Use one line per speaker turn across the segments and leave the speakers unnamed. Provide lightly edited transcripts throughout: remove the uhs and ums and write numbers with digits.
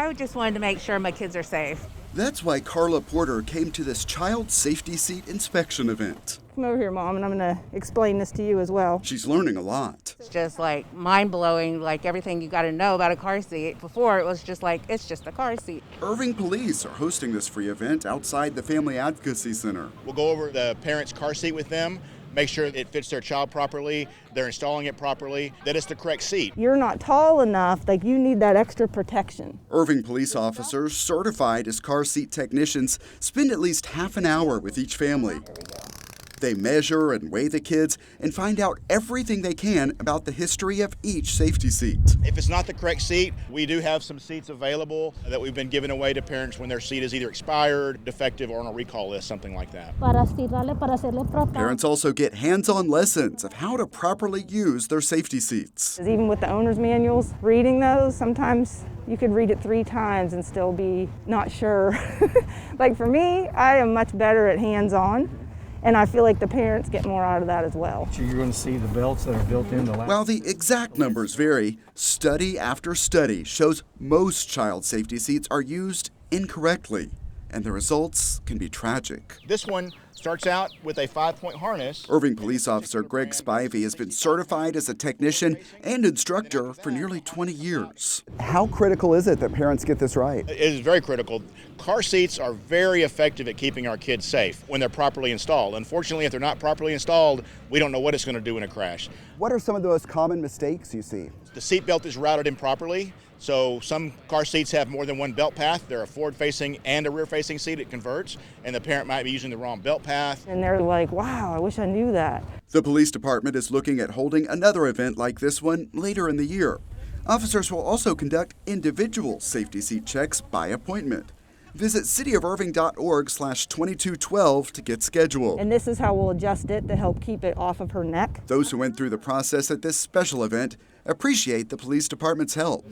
I just wanted to make sure my kids are safe.
That's why Carla Porter came to this child safety seat inspection event.
Come over here, Mom, and I'm going to explain this to you as well.
She's learning a lot.
It's just like mind-blowing, like everything you got to know about a car seat. Before, it was just like, it's just a car seat.
Irving Police are hosting this free event outside the Family Advocacy Center.
We'll go over the parent's car seat with them, make sure it fits their child properly, they're installing it properly, that it's the correct seat.
You're not tall enough, like you need that extra protection.
Irving police officers, certified as car seat technicians, spend at least half an hour with each family. They measure and weigh the kids and find out everything they can about the history of each safety seat.
If it's not the correct seat, we do have some seats available that we've been giving away to parents when their seat is either expired, defective, or on a recall list, something like that.
Parents also get hands-on lessons of how to properly use their safety seats.
Even with the owner's manuals, reading those, sometimes you could read it 3 times and still be not sure. Like for me, I am much better at hands-on. And I feel like the parents get more out of that as well.
So you're going to see the belts that are built in the lap.
While the exact numbers vary, study after study shows most child safety seats are used incorrectly, and the results can be tragic.
This one starts out with a 5-point harness.
Irving Police Officer Greg Spivey has been certified as a technician and instructor for nearly 20 years.
How critical is it that parents get this right?
It is very critical. Car seats are very effective at keeping our kids safe when they're properly installed. Unfortunately, if they're not properly installed, we don't know what it's going to do in a crash.
What are some of the most common mistakes you see?
The seat belt is routed improperly. So some car seats have more than one belt path. They're a forward-facing and a rear-facing seat. It converts, and the parent might be using the wrong belt path.
And they're like, wow, I wish I knew that.
The police department is looking at holding another event like this one later in the year. Officers will also conduct individual safety seat checks by appointment. Visit cityofirving.org/2212 to get scheduled.
And this is how we'll adjust it to help keep it off of her neck.
Those who went through the process at this special event appreciate the police department's help.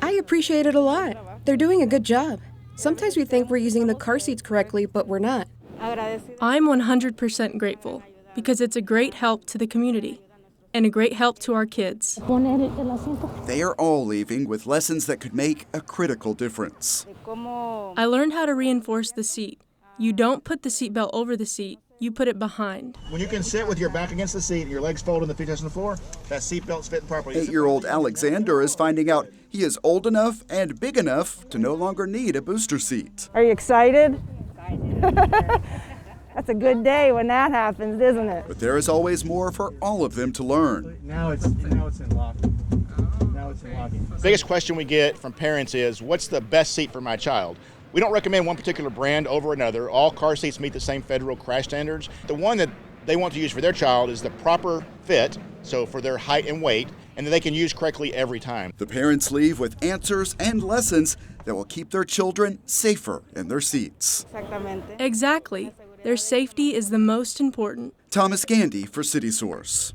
I appreciate it a lot. They're doing a good job. Sometimes we think we're using the car seats correctly, but we're not.
I'm 100% grateful because it's a great help to the community and a great help to our kids.
They are all leaving with lessons that could make a critical difference.
I learned how to reinforce the seat. You don't put the seatbelt over the seat, you put it behind.
When you can sit with your back against the seat and your legs folded and the feet touching the floor, that seat belt's fitting properly.
8-year-old Alexander is finding out he is old enough and big enough to no longer need a booster seat.
Are you excited? That's a good day when that happens, isn't it?
But there is always more for all of them to learn.
Now it's in locking. Now it's in locking.
The biggest question we get from parents is, what's the best seat for my child? We don't recommend one particular brand over another. All car seats meet the same federal crash standards. The one that they want to use for their child is the proper fit, so for their height and weight, and that they can use correctly every time.
The parents leave with answers and lessons that will keep their children safer in their seats.
Exactly. Their safety is the most important.
Thomas Gandy for CitySource.